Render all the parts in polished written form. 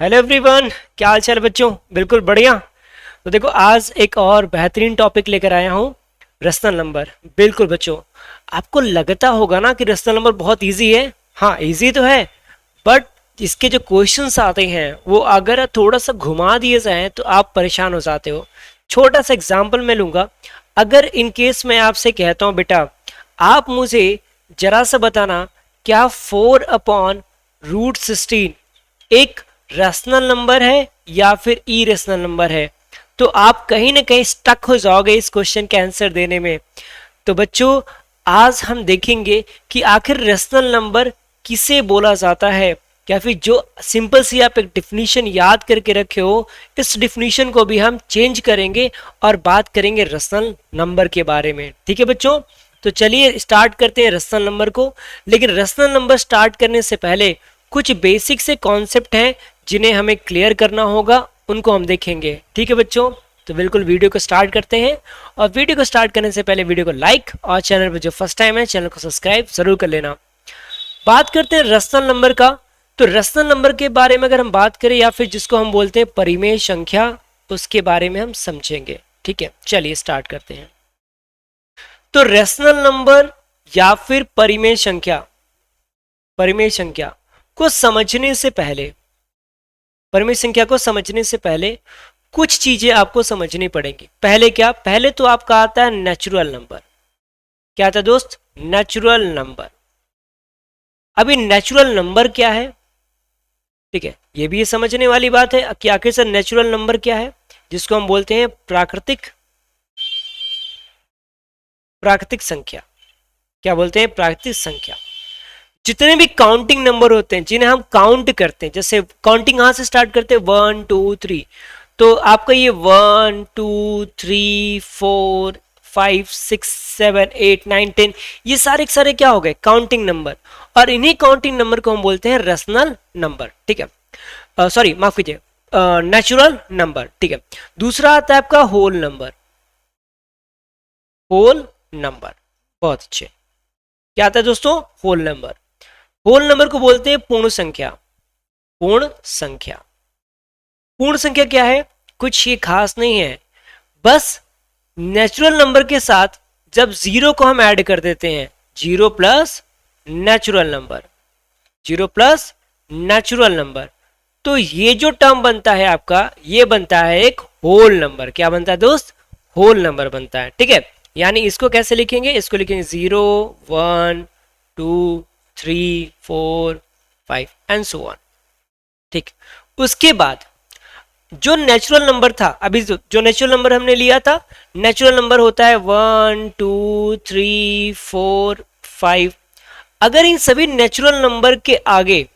Hello everyone, क्या हाल चाल है बच्चों। बिल्कुल बढ़िया। तो देखो आज एक और बेहतरीन टॉपिक लेकर आया हूँ, रसनल नंबर। बिल्कुल बच्चों, आपको लगता होगा ना कि रसनल नंबर बहुत इजी है। हाँ इजी तो है, बट इसके जो क्वेश्चंस आते हैं वो अगर थोड़ा सा घुमा दिए जाएं तो आप परेशान हो जाते हो। छोटा सा एग्जाम्पल मैं लूंगा। अगर इन केस मैं आपसे कहता हूँ बेटा आप मुझे जरा सा बताना क्या 4/√16 एक रैशनल नंबर है या फिर इरेशनल नंबर है, तो आप कहीं ना कहीं स्टक हो जाओगे इस क्वेश्चन के आंसर देने में। तो बच्चों आज हम देखेंगे कि आखिर रैशनल नंबर किसे बोला जाता है, या फिर जो सिंपल सी आप एक डिफिनीशन याद करके रखे हो इस डिफिनीशन को भी हम चेंज करेंगे और बात करेंगे रैशनल नंबर के बारे में। ठीक है बच्चों, तो चलिए स्टार्ट करते हैं रैशनल नंबर को। लेकिन रैशनल नंबर स्टार्ट करने से पहले कुछ बेसिक से कॉन्सेप्ट हैं जिन्हें हमें क्लियर करना होगा, उनको हम देखेंगे। ठीक है बच्चों, तो बिल्कुल वीडियो को स्टार्ट करते हैं। और वीडियो को स्टार्ट करने से पहले वीडियो को लाइक और चैनल पर जो फर्स्ट टाइम है चैनल को सब्सक्राइब जरूर कर लेना। बात करते हैं रैशनल नंबर का। तो रैशनल नंबर के बारे में अगर हम बात करें या फिर जिसको हम बोलते हैं परिमेय संख्या, उसके बारे में हम समझेंगे। ठीक है, चलिए स्टार्ट करते हैं। तो रैशनल नंबर या फिर परिमेय संख्या को समझने से पहले, परिमेय संख्या को समझने से पहले कुछ चीजें आपको समझनी पड़ेंगी। पहले क्या, पहले तो आपका आता है नेचुरल नंबर। क्या आता है दोस्त? Natural number. अभी नेचुरल नंबर क्या है? ठीक है, ये भी समझने वाली बात है कि आखिर से नेचुरल नंबर क्या है, जिसको हम बोलते हैं प्राकृतिक संख्या। क्या बोलते हैं? प्राकृतिक संख्या। जितने भी काउंटिंग नंबर होते हैं जिन्हें हम काउंट करते हैं, जैसे काउंटिंग कहां से स्टार्ट करते हैं? 1 2 3। तो आपका ये 1 2 3 4 5 6 7 8 9 10 ये सारे क्या हो गए? Counting number. और इन्हीं काउंटिंग नंबर को हम बोलते हैं रैशनल नंबर। ठीक है, सॉरी माफ कीजिए, नेचुरल नंबर। ठीक है, दूसरा आता है आपका होल नंबर। होल नंबर, बहुत अच्छे। क्या आता है दोस्तों? Whole number. होल नंबर को बोलते हैं पूर्ण संख्या। पूर्ण संख्या, पूर्ण संख्या क्या है? कुछ ये खास नहीं है, बस नेचुरल नंबर के साथ जब जीरो को हम ऐड कर देते हैं, zero plus natural number, zero plus natural number, तो ये जो टर्म बनता है आपका, ये बनता है एक होल नंबर। क्या बनता है दोस्त? होल नंबर बनता है। ठीक है, यानी इसको कैसे लिखेंगे? इसको लिखेंगे 0 1 2 3 4 5 एंड सो ऑन। ठीक, उसके बाद जो नेचुरल नंबर था, अभी जो नेचुरल नंबर हमने लिया था, नेचुरल नंबर होता है 1 2 3 4 5। अगर इन सभी नेचुरल नंबर के आगे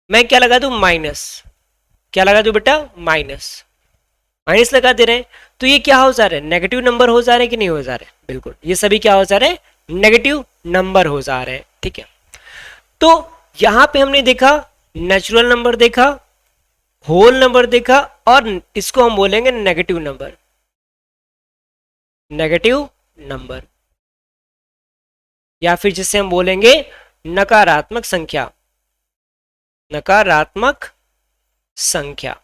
मैं क्या लगा दूं? माइनस। क्या लगा दूं बेटा? माइनस। माइनस लगा दे रहे हैं तो ये क्या हो जा रहा है? नेगेटिव नंबर हो जा रहे हैं कि नहीं हो जा रहे? बिल्कुल, ये सभी क्या हो जा रहे हैं? नेगेटिव नंबर हो जा रहे हैं। ठीक है, तो यहां पे हमने देखा नेचुरल नंबर देखा, होल नंबर देखा, और इसको हम बोलेंगे नेगेटिव नंबर। नेगेटिव नंबर, या फिर जिसे हम बोलेंगे नकारात्मक संख्या। नकारात्मक संख्या।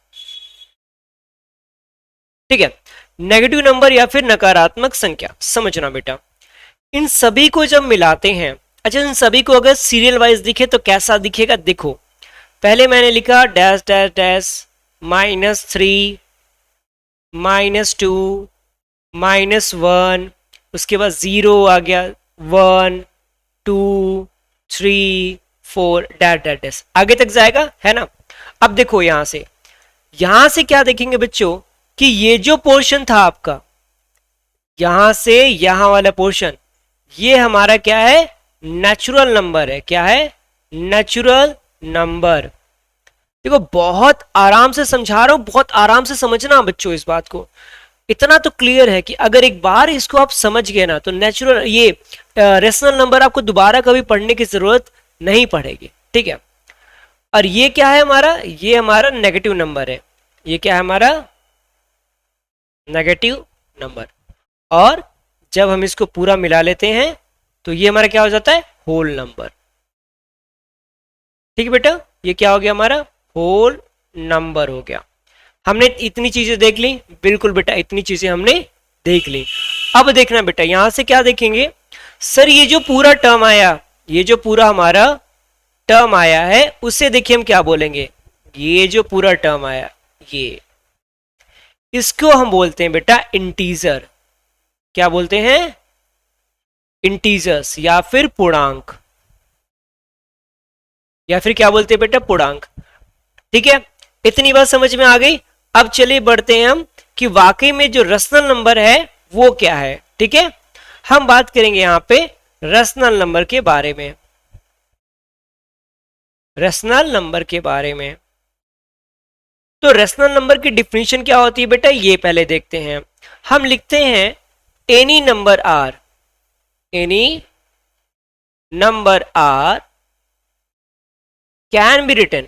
ठीक है, नेगेटिव नंबर या फिर नकारात्मक संख्या। समझना बेटा, इन सभी को जब मिलाते हैं, अच्छा इन सभी को अगर सीरियल वाइज दिखे तो कैसा दिखेगा? देखो, पहले मैंने लिखा डैश डैश डैश -3 -2 -1, उसके बाद 0 आ गया, 1 2 3 4 डैश डैश डैश, आगे तक जाएगा, है ना। अब देखो यहां से क्या देखेंगे बच्चों कि ये जो पोर्शन था आपका, यहां से यहां वाला पोर्शन, ये हमारा क्या है? नेचुरल नंबर है। क्या है? Natural number. देखो बहुत आराम से समझा रहा हूं, बहुत आराम से समझना बच्चों इस बात को। इतना तो क्लियर है कि अगर एक बार इसको आप समझ गए ना तो नेचुरल ये रैशनल नंबर आपको दोबारा कभी पढ़ने की जरूरत नहीं पड़ेगी। ठीक है, और ये क्या है हमारा? ये हमारा नेगेटिव नंबर है। ये क्या है हमारा? Negative number. और जब हम इसको पूरा मिला लेते हैं तो ये हमारा क्या हो जाता है? Whole number. ठीक है बेटा, ये क्या हो गया हमारा? होल नंबर हो गया। हमने इतनी चीजें देख ली, बिल्कुल बेटा इतनी चीजें हमने देख ली। अब देखना बेटा यहां से क्या देखेंगे, सर ये जो पूरा टर्म आया, ये जो पूरा हमारा टर्म आया है उससे देखिए हम क्या बोलेंगे, ये जो पूरा टर्म आया ये, इसको हम बोलते हैं बेटा इंटीजर। क्या बोलते हैं, इंटीजर्स या फिर पूर्णांक, या फिर क्या बोलते हैं बेटा पूर्णांक। ठीक है, इतनी बात समझ में आ गई। अब चलिए बढ़ते हैं हम कि वाकई में जो रसनल नंबर है वो क्या है। ठीक है, हम बात करेंगे यहां पे रसनल नंबर के बारे में, रसनल नंबर के बारे में। तो रसनल नंबर की डिफिनीशन क्या होती है बेटा, ये पहले देखते हैं। हम लिखते हैं any number are, any number are can be written,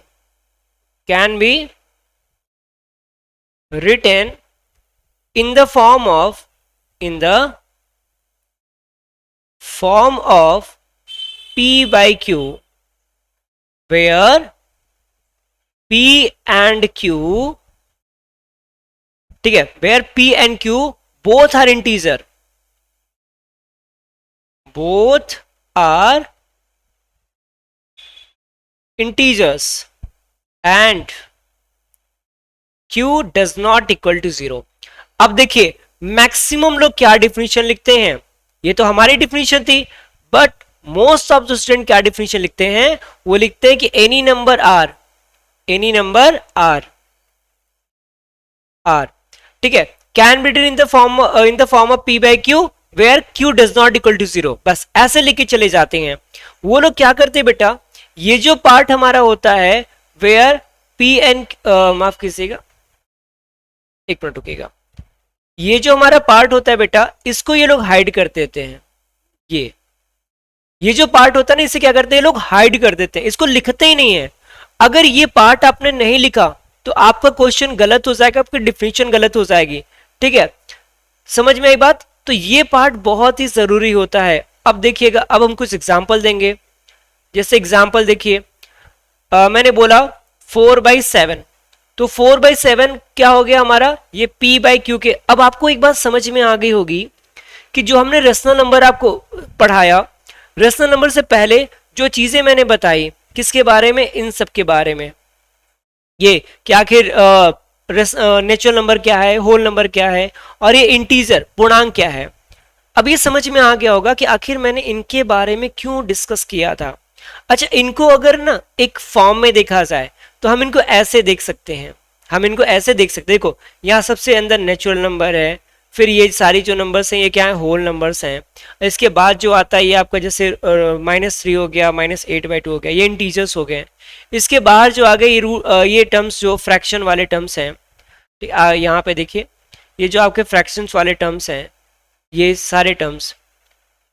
can be written in the form of, in the form of p by q, where p and q, ठीक है, where p and q both are integer, both are integers and q does not equal to 0। अब देखिए maximum लोग क्या definition लिखते हैं, ये तो हमारी डिफिनीशन थी, but most of the student क्या डिफिनीशन लिखते हैं, वो लिखते हैं कि any number are, any number are, are, ठीक है, can be written in the form of p by Q where q does not equal to 0। बस ऐसे लिखे चले जाते हैं। वो लोग क्या करते हैं बेटा, ये जो पार्ट हमारा होता है वेयर p एंड, माफ कीजिएगा एक मिनट रुकिएगा, ये जो हमारा पार्ट होता है बेटा इसको ये लोग हाइड कर देते हैं। ये जो पार्ट होता है ना इसे क्या करते हैं, लोग हाइड कर देते हैं, इसको लिखते ही नहीं है। अगर ये पार्ट आपने नहीं लिखा तो आपका क्वेश्चन गलत हो जाएगा, आपकी डिफिनीशन गलत हो जाएगी। ठीक है, समझ में आई बात। तो ये पार्ट बहुत ही जरूरी होता है। अब देखिएगा, अब हम कुछ एग्जाम्पल देंगे। जैसे एग्जाम्पल देखिए, मैंने बोला 4/7, तो 4/7 क्या हो गया हमारा, ये p बाई क्यू के। अब आपको एक बात समझ में आ गई होगी कि जो हमने रेशनल नंबर आपको पढ़ाया, रेशनल नंबर से पहले जो चीजें मैंने बताई किसके बारे में, इन सब के बारे में, ये कि आखिर नेचुरल नंबर क्या है, होल नंबर क्या है, और ये इंटीजर पूर्णांक क्या है। अब ये समझ में आ गया होगा कि आखिर मैंने इनके बारे में क्यों डिस्कस किया था। अच्छा, इनको अगर ना एक फॉर्म में देखा जाए तो हम इनको ऐसे देख सकते हैं, हम इनको ऐसे देख सकते हैं। देखो यहाँ सबसे अंदर नेचुरल नंबर है, फिर ये सारी जो नंबर्स हैं ये क्या है, होल नंबर्स हैं। इसके बाद जो आता है ये आपका जैसे -3 हो गया, -8/2 हो गया, ये इंटीजर्स हो गए। इसके बाहर जो आ गए ये टर्म्स जो फ्रैक्शन वाले टर्म्स हैं, यहाँ पे देखिए ये जो आपके फ्रैक्शंस वाले टर्म्स हैं, ये सारे टर्म्स,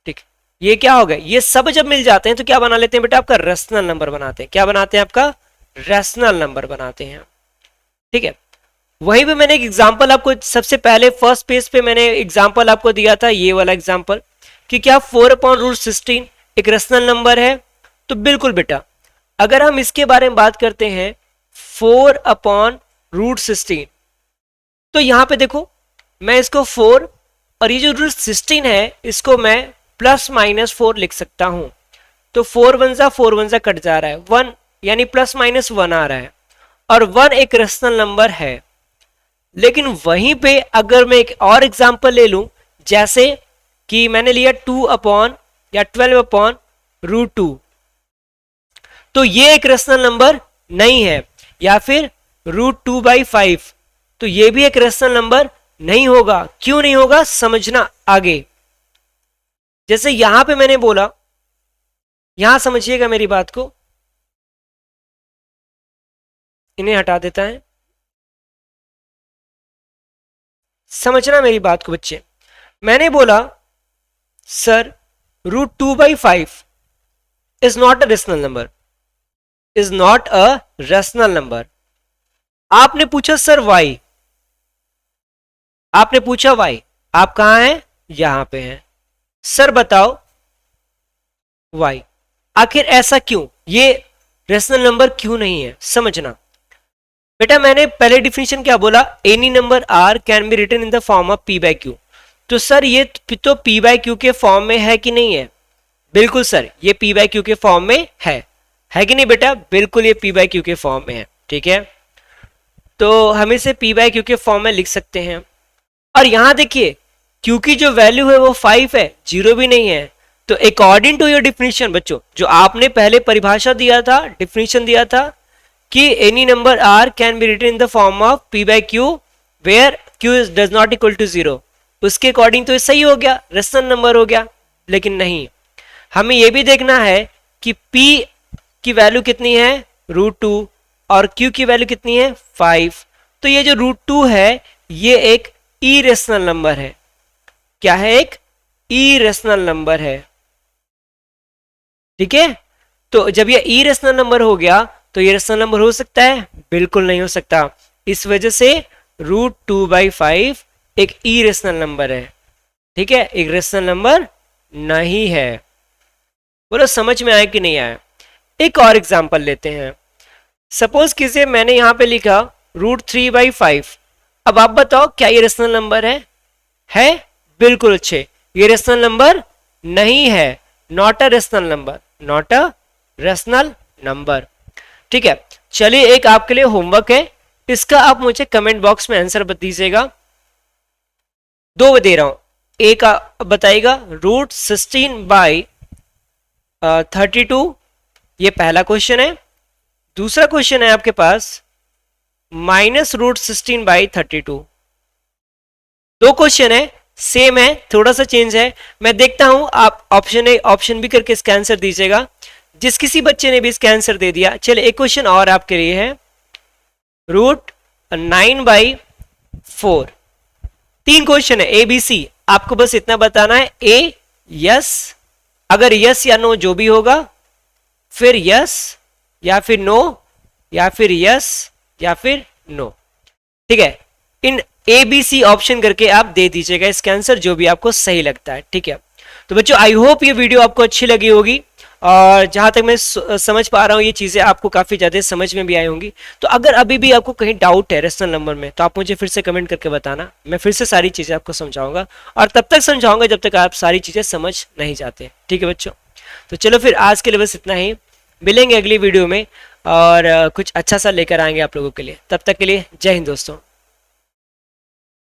ठीक, ये क्या हो गए, ये सब जब मिल जाते हैं तो क्या बना लेते हैं बेटा, आपका रेशनल नंबर बनाते हैं। क्या बनाते हैं, आपका रेशनल नंबर बनाते हैं। ठीक है, वहीं पे मैंने एक एग्जांपल आपको सबसे पहले फर्स्ट पेज पे मैंने एग्जांपल आपको दिया था, ये वाला एग्जांपल, कि क्या 4/√16 एक रेशनल नंबर है। तो बिल्कुल बेटा, अगर हम इसके बारे में बात करते हैं 4/√16, तो यहां पे देखो मैं इसको 4 और ये जो √16 है इसको मैं +-4 लिख सकता हूं। तो 4 1 जा कट जा रहा है, 1 यानी +-1 आ रहा है, और 1 एक रेशनल नंबर है। लेकिन वहीं पे अगर मैं एक और एग्जांपल ले लूं, जैसे कि मैंने लिया 12/2, तो ये एक रेशनल नंबर नहीं है। या फिर √2/5, तो ये भी एक रेशनल नंबर नहीं होगा। क्यों नहीं होगा, समझना आगे। जैसे यहां पे मैंने बोला, यहां समझिएगा मेरी बात को, इन्हें हटा देता है, समझना मेरी बात को बच्चे। मैंने बोला sir √2/5 is not a rational number, is not a rational number. आपने पूछा सर वाई, आपने पूछा वाई, आप कहां हैं, यहां पे हैं। सर बताओ वाई, आखिर ऐसा क्यों, ये रेशनल नंबर क्यों नहीं है, समझना। बेटा मैंने पहले डिफिनेशन क्या बोला, any number are can be written in the form of P by Q. तो सर ये तो पी बाई क्यू के फॉर्म में है कि नहीं है? बिल्कुल सर, ये पी बाई क्यू के फॉर्म में है कि नहीं बेटा? बिल्कुल ये पी बाई क्यू के फॉर्म में है, ठीक है। तो हम इसे पी बाई क्यू के फॉर्म में लिख सकते हैं। और यहां देखिए क्यू की जो वैल्यू है वो 5 है, 0 भी नहीं है। तो अकॉर्डिंग टू योर डिफिनेशन बच्चों, जो आपने पहले परिभाषा दिया था, डिफिनेशन दिया था कि any number are can be written in the form of P by Q where Q does not equal to 0, उसके अकॉर्डिंग तो ये सही हो गया, रेशनल नंबर हो गया। लेकिन नहीं, हमें यह भी देखना है कि p की वैल्यू कितनी है, √2, और q की वैल्यू कितनी है, 5। तो ये जो √2 है ये एक इरेशनल नंबर है। क्या है? एक इरेशनल नंबर है, ठीक है। तो जब ये इरेशनल नंबर हो गया तो ये रेशनल नंबर हो सकता है? बिल्कुल नहीं हो सकता। इस वजह से √2/5 एक इरेशनल नंबर है, ठीक है, एक रेशनल नंबर नहीं है। बोलो समझ में आया कि नहीं आया? एक और एग्जांपल लेते हैं। सपोज किसे मैंने यहां पे लिखा √3/5। अब आप बताओ क्या ये रेशनल नंबर है? बिल्कुल अच्छे, ये रेशनल नंबर नहीं है, not a rational number, not a rational number, ठीक है। चलिए एक आपके लिए होमवर्क है, इसका आप मुझे कमेंट बॉक्स में आंसर दीजिएगा। 2 दे रहा हूं, एक बताइएगा √16/32, ये पहला क्वेश्चन है। दूसरा क्वेश्चन है आपके पास -√16/32। 2 क्वेश्चन है, सेम है, थोड़ा सा चेंज है। मैं देखता हूं, आप ऑप्शन ए ऑप्शन बी करके इसका आंसर दीजिएगा। जिस किसी बच्चे ने भी इसका आंसर दे दिया, चलिए एक क्वेश्चन और आपके लिए है, √9/4। 3 क्वेश्चन है, ए बी सी, आपको बस इतना बताना है, ए यस, अगर यस या नो जो भी होगा, फिर यस या फिर नो, या फिर यस या फिर नो, ठीक है। इन ए बी सी ऑप्शन करके आप दे दीजिएगा इसका आंसर, जो भी आपको सही लगता है, ठीक है। तो बच्चों आई होप ये वीडियो आपको अच्छी लगी होगी, और जहां तक मैं समझ पा रहा हूँ ये चीजें आपको काफी ज्यादा समझ में भी आई होंगी। तो अगर अभी भी आपको कहीं डाउट है रेशनल नंबर में, तो आप मुझे फिर से कमेंट करके बताना, मैं फिर से सारी चीजें आपको समझाऊंगा, और तब तक समझाऊंगा जब तक आप सारी चीजें समझ नहीं जाते, ठीक है बच्चों। तो चलो फिर आज के लिए बस इतना ही, मिलेंगे अगली वीडियो में, और कुछ अच्छा सा लेकर आएंगे आप लोगों के लिए। तब तक के लिए जय हिंद दोस्तों।